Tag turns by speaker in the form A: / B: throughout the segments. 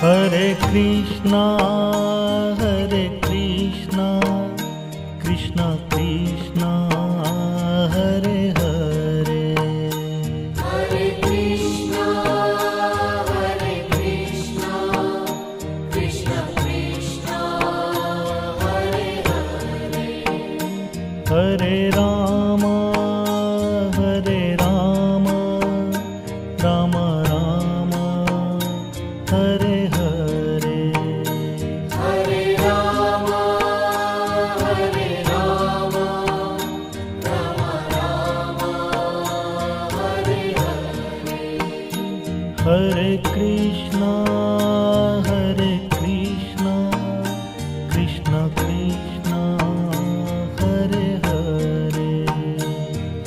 A: Hare Krishna Krishna Krishna Hare Hare,
B: Hare Krishna Krishna Krishna Hare Hare,
A: Hare Ram Ram Ram Hare Hare,
B: Hare Ram Ram Ram Hare Hare,
A: Hare Krishna Krishna Krishna Hare Hare,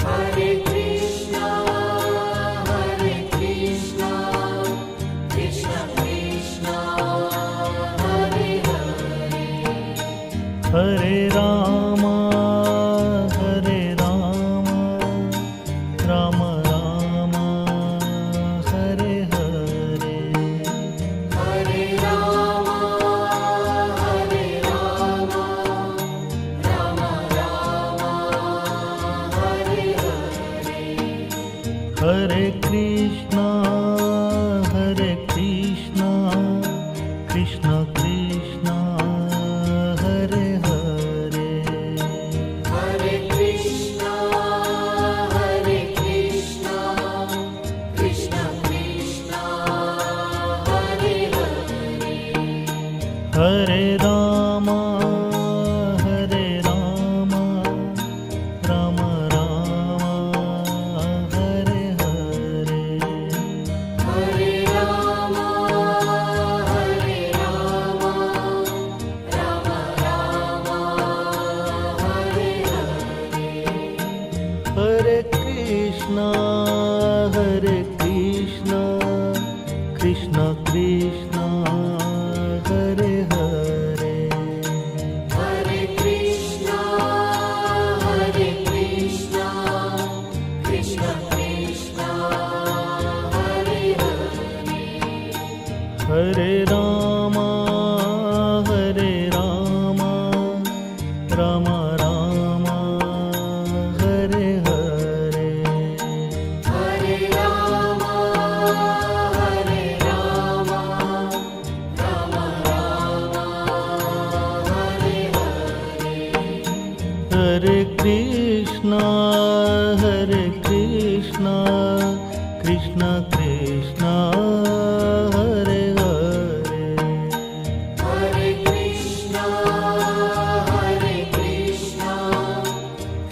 B: Hare Krishna Krishna Krishna Hare Hare,
A: Hare Ram Ram Ram Hare Hare,
B: Hare Ram Ram Ram Hare Hare,
A: Hare Krishna Krishna Krishna Hare Hare,
B: Hare Krishna Krishna Krishna Hare Hare,
A: Hare Ram Ram Ram Hare Hare,
B: Hare Ram Ram Ram Hare Hare,
A: Hare Krishna Krishna Krishna Hare Hare,
B: Hare Krishna Krishna Krishna Hare Hare,
A: Hare Ram Ram Ram Hare Hare,
B: Hare Ram Ram Ram Hare Hare,
A: Hare Krishna Krishna Krishna Hare Hare,
B: Hare Krishna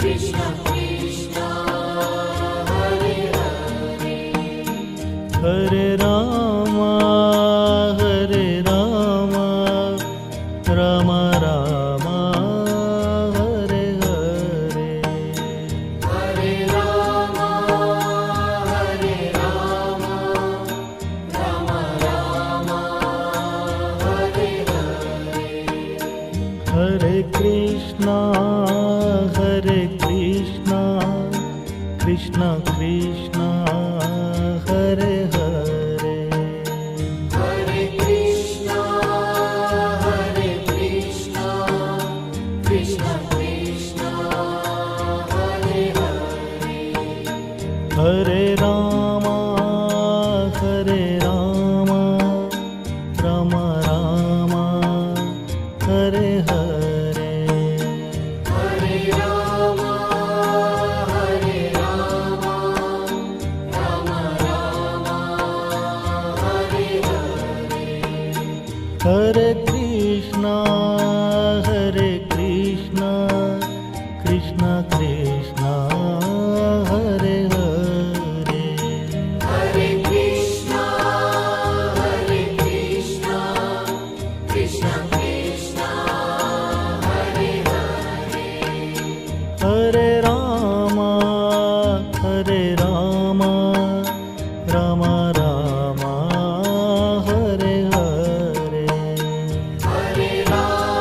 B: Krishna Krishna Hare Hare,
A: Hare Ram Ram Ram Hare Hare,
B: Hare Ram Ram Ram Hare Hare,
A: Hare Krishna Krishna Krishna Hare Hare,
B: Hare Krishna Krishna Krishna Hare Hare,
A: Hare Ram Ram Ram Hare Hare,
B: Hare Ram Ram Ram Hare Hare,
A: Hare Krishna Krishna Krishna Hare Hare,
B: Hare Krishna Krishna Krishna Hare Hare,
A: Hare Ram Ram Ram Hare Hare,
B: Hare Ram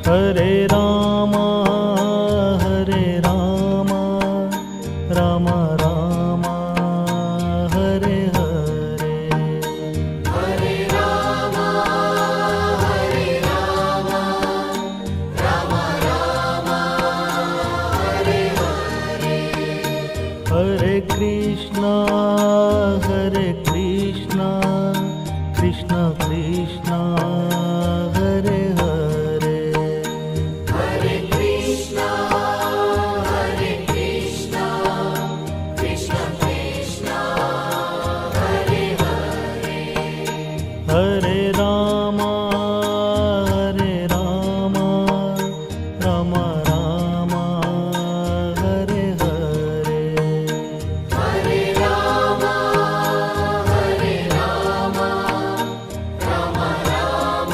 A: Hare Ram Hare Ram Ram Ram Hare Hare
B: Hare Ram Hare Ram Ram Ram Hare Hare
A: Hare Krishna Krishna Krishna Hare Hare
B: Hare Krishna Krishna Krishna Hare Hare
A: Hare Ram Ram Ram Hare Hare
B: Hare Ram Hare Ram Ram Ram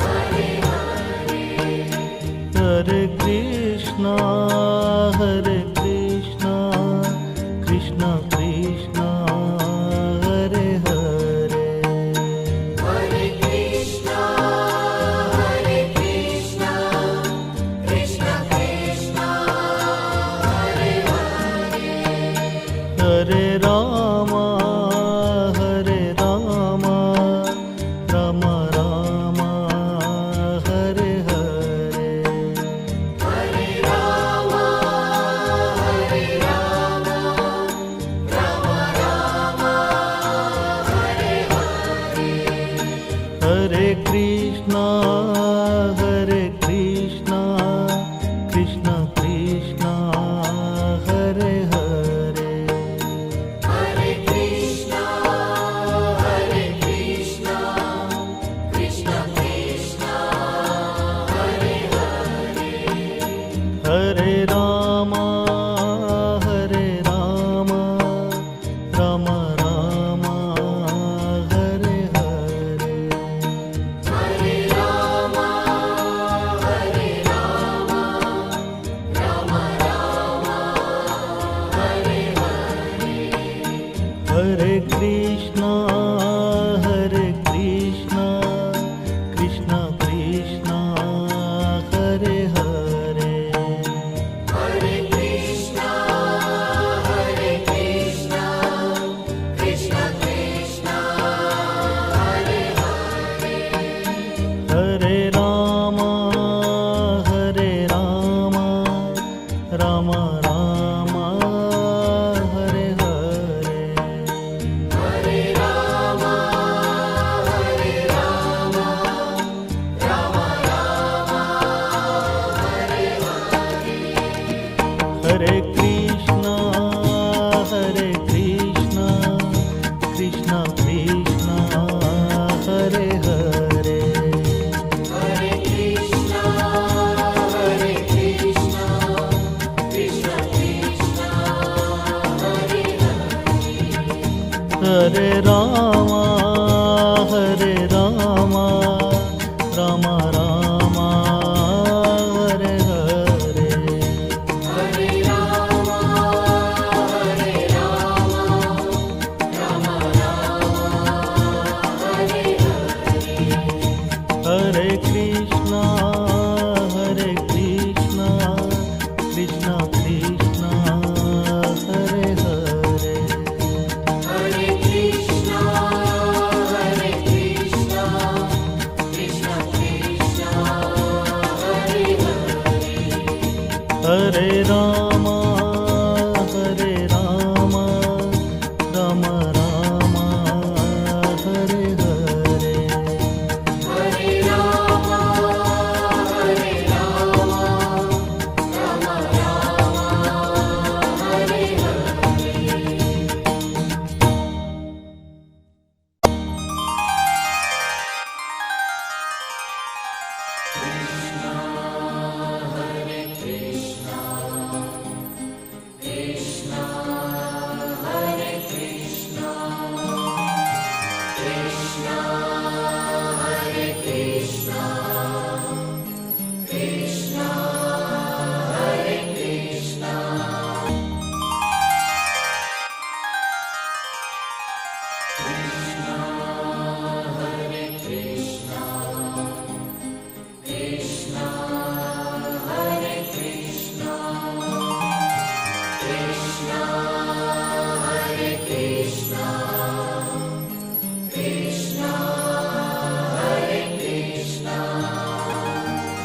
B: Hare Hare
A: Hare Krishna Krishna Krishna Hare Hare
B: Hare Krishna Krishna Krishna Hare Hare
A: Hare Ram Ram Ram Hare Hare
B: Hare Ram Hare Ram Ram Ram Hare Hare
A: Hare Krishna Krishna Krishna Hare Hare
B: Hare Krishna Krishna Krishna Hare Hare
A: Hare Ram Ram Ram Hare Hare
B: Hare Ram Hare Ram Ram Ram Hare Hare
A: Hare Krishna Krishna Krishna Hare Hare
B: Hare Krishna Krishna Krishna Hare Hare
A: Hare Ram Ram Ram Hare Hare
B: Hare Ram Hare Ram Ram Ram Hare Hare
A: Hare Krishna Krishna Krishna Hare Hare
B: Hare Krishna Krishna Krishna Hare Hare
A: Hare Ram Ram Ram Hare Hare
B: Hare Ram Hare Ram Ram Ram Hare Hare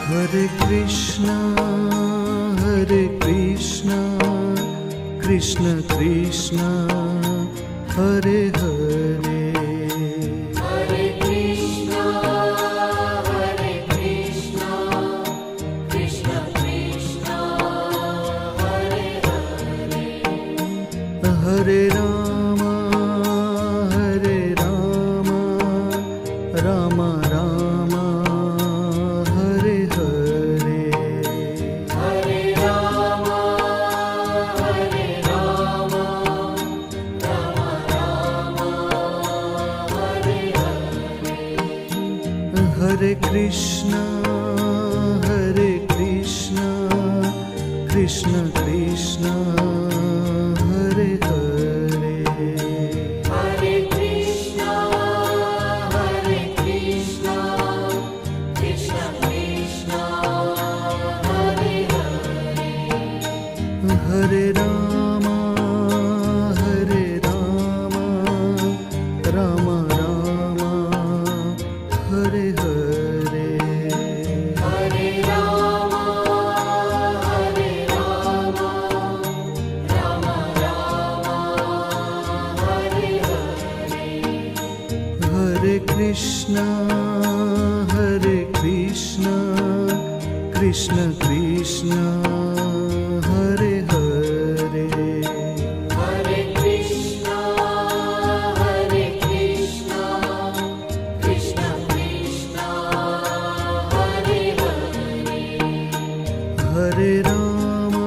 A: Hare Krishna, Krishna Krishna, Hare Hare.
B: Hare Krishna, Krishna Krishna, Hare Hare.
A: Hare Rama, Rama Rama, Hare Hare.
B: Hare Rama, Rama Rama, Hare Hare.
A: Hare Krishna, Krishna Krishna, Hare Hare.
B: Hare Krishna, Krishna Krishna, Hare Hare.
A: Hare Rama, Rama Rama, Hare Hare.
B: Hare Rama, Rama Rama, Hare Hare.
A: Hare Krishna, Krishna Krishna, Hare Hare.
B: Hare Krishna, Krishna Krishna, Hare Hare.
A: Hare Rama,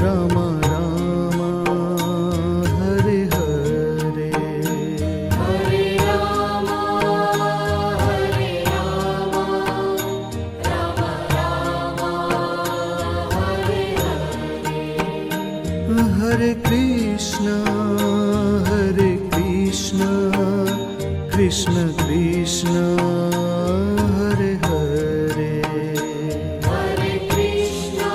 A: Rama Rama, Hare Hare.
B: Hare Rama, Rama Rama, Hare Hare.
A: Hare Krishna, Krishna Krishna, Hare Hare.
B: Hare Krishna,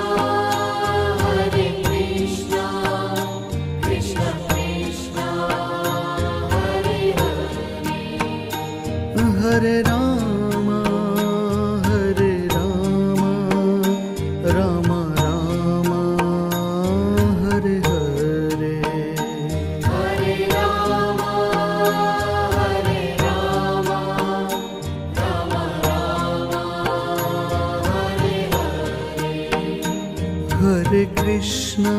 B: Krishna Krishna, Hare Hare.
A: Hare Rama, Rama Rama, Hare Hare.
B: Hare Rama, Rama Rama, Hare Hare.
A: Hare Krishna,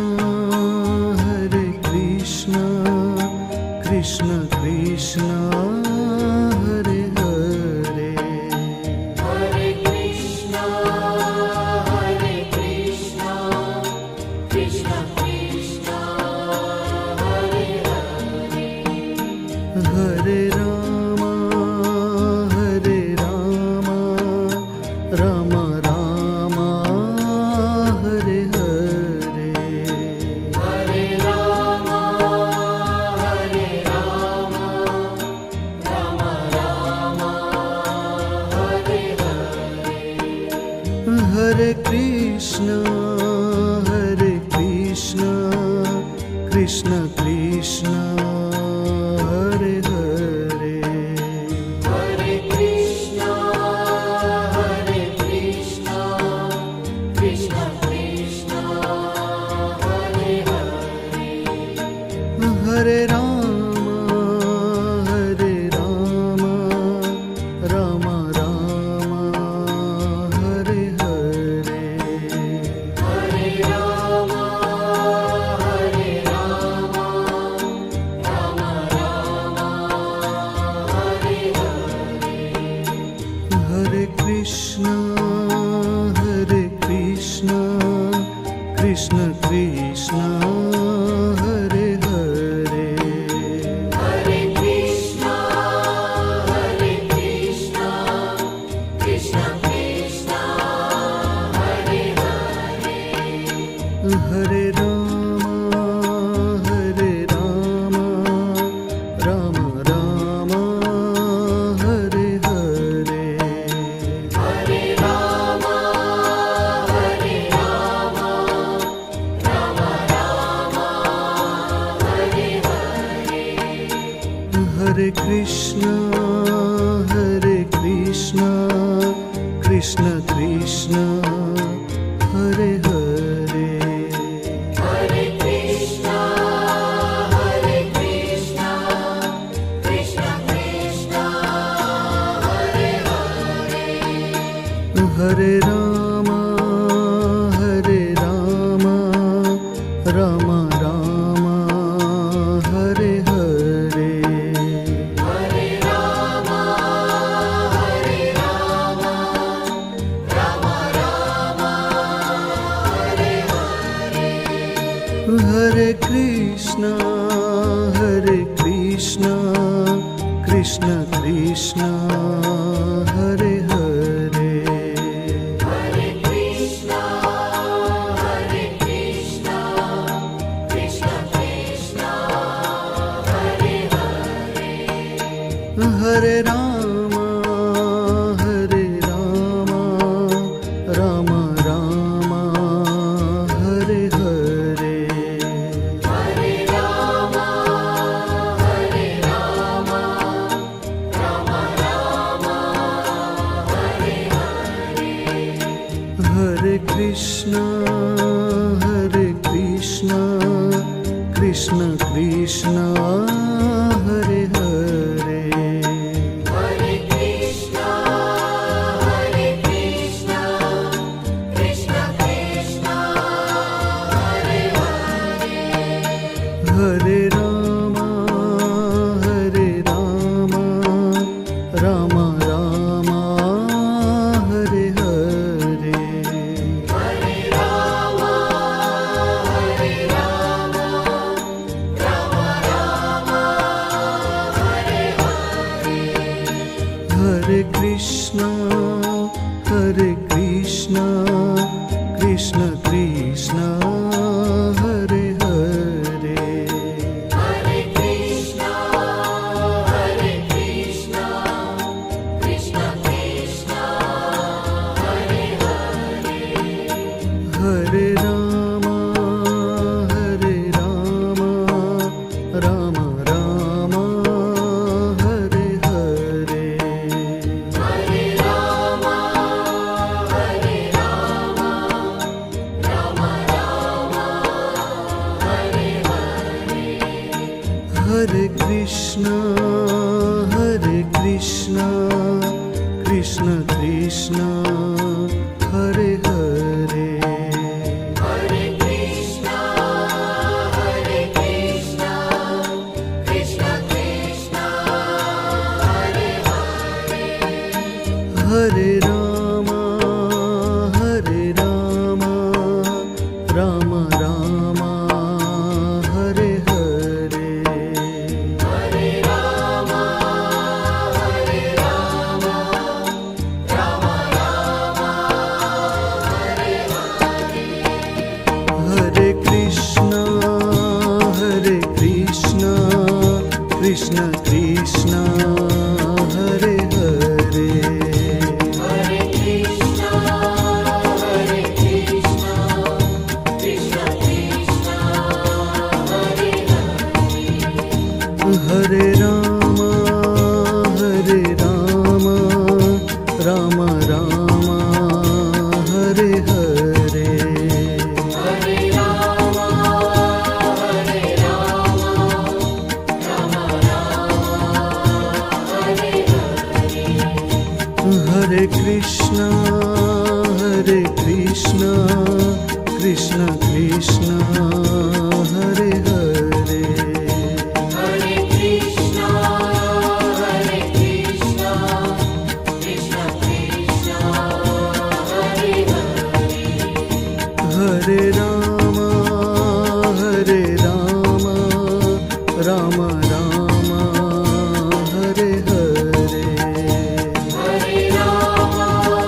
A: Krishna Krishna, Hare Hare.
B: Hare Krishna, Krishna Krishna, Hare Hare.
A: Hare Rama, Rama Rama, Hare Hare.
B: Hare Rama, Rama Rama, Hare Hare.
A: Hare Krishna, Krishna Krishna, Hare Hare.
B: Hare Krishna, Krishna Krishna, Hare Hare.
A: Hare Rama, Rama Rama, Hare Hare.
B: Hare Rama, Rama Rama, Hare Hare.
A: Hare Krishna, Krishna Krishna, Hare Hare.
B: Hare Krishna, Krishna Krishna, Hare Hare.
A: Hare Rama, Rama Rama, Hare Hare.
B: Hare Rama, Rama Rama, Hare Hare.
A: Hare Krishna, Krishna Krishna Hare Hare
B: Hare Krishna, Krishna Krishna, Hare Hare.
A: Hare Ram Ram Ram Hare Hare
B: Hare Rama, Rama Rama, Hare Hare.
A: Hare Krishna Krishna Krishna Hare Hare
B: Hare Krishna, Krishna Krishna, Hare Hare.
A: Hare Ram Ram Ram Hare Hare
B: Hare Rama, Rama Rama, Hare Hare.
A: Hare Krishna Krishna Krishna Hare Hare
B: Hare Krishna, Krishna Krishna, Hare Hare.
A: Hare Ram Ram Ram Hare Hare
B: Hare Rama, Rama Rama, Hare Hare.
A: Hare Krishna Krishna Krishna Hare Hare
B: Hare Krishna, Krishna Krishna, Hare Hare.
A: Hare Ram Ram Ram Hare Hare
B: Hare Rama, Rama Rama, Hare Hare.
A: Hare Krishna Krishna Krishna Hare Hare
B: Hare Krishna, Krishna Krishna, Hare Hare.
A: Hare Ram Ram Ram Hare Hare
B: Hare Rama, Rama Rama, Hare Hare.
A: Hare Krishna Krishna Krishna Hare Hare
B: Hare Krishna, Krishna Krishna, Hare Hare.
A: Hare Ram Ram Ram Hare Hare
B: Hare Rama, Rama Rama, Hare Hare.
A: Hare Krishna Krishna Krishna Hare Hare
B: Hare Krishna, Krishna Krishna, Hare Hare.
A: Hare Ram Ram Ram Hare Hare
B: Hare Rama,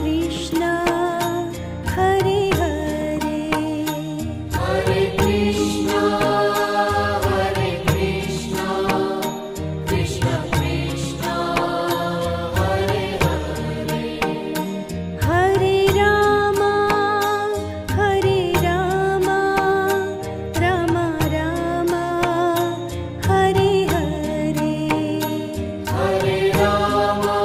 C: Krishna Hare Hare
B: Hare Krishna, Krishna Krishna, Hare Hare.
C: Hare Ram Ram Ram Hare Hare
B: Hare Rama,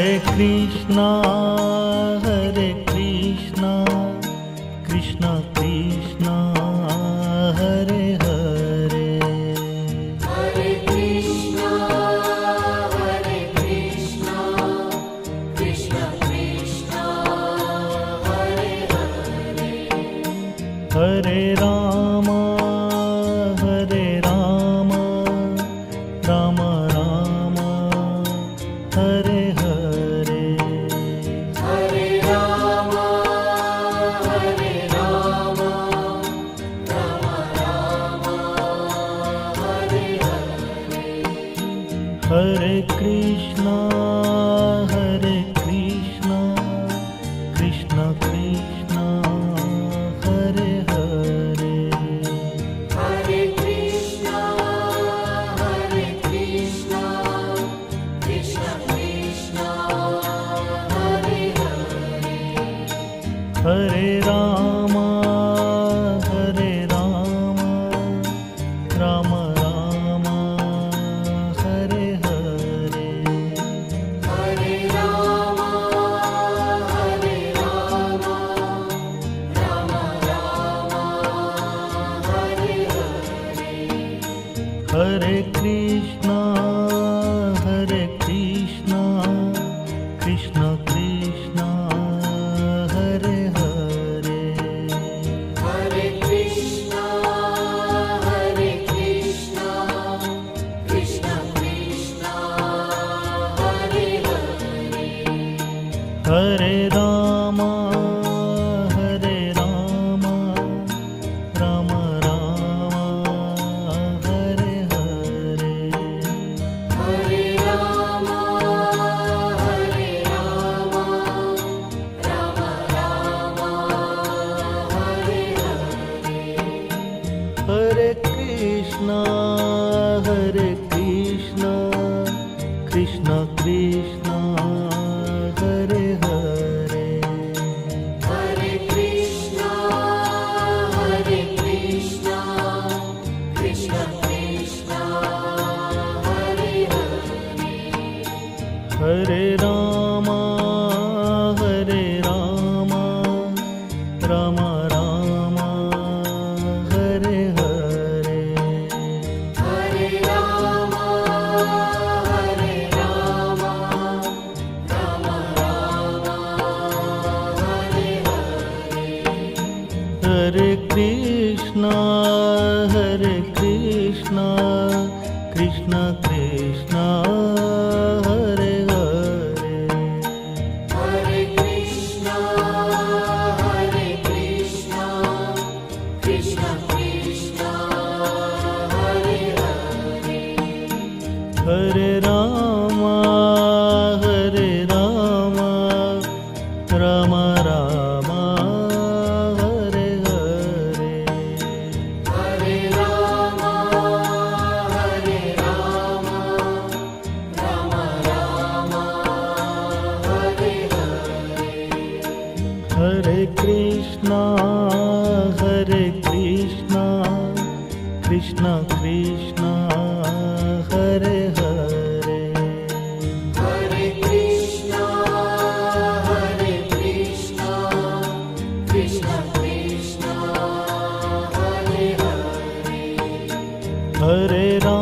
A: Hare Krishna, Krishna Krishna, Hare Hare.
B: Hare Krishna, Krishna Krishna, Hare Hare.
A: Hare Rama, Rama Rama, Hare Hare.
B: Hare Rama, Rama Rama, Hare Hare.
A: Hare Krishna, Krishna Krishna, Hare Hare.
B: Hare Krishna, Krishna Krishna, Hare Hare.
A: Hare Rama, Rama Rama, Hare Hare.
B: Hare Rama, Rama Rama, Hare Hare.
A: Hare Krishna, Krishna Krishna, Hare Hare.
B: Hare Krishna, Krishna Krishna, Hare Hare.
A: Hare Rama, Rama Rama, Hare Hare.
B: Hare Rama, Rama Rama, Hare Hare.
A: Hare Krishna, Krishna Krishna, Hare Hare.
B: Hare Krishna, Krishna Krishna, Hare Hare.
A: Hare Rama, Rama Rama, Hare Hare.
B: Hare Rama, Rama Rama, Hare Hare.
A: Hare Krishna, Krishna Krishna, Hare Hare.
B: Hare Krishna, Krishna Krishna, Hare Hare.
A: Hare Rama, Rama Rama, Hare Hare.
B: Hare Rama, Rama Rama, Hare Hare.
A: Hare Krishna, Krishna Krishna, Hare Hare.
B: Hare Krishna, Krishna Krishna, Hare Hare.
A: Hare Rama,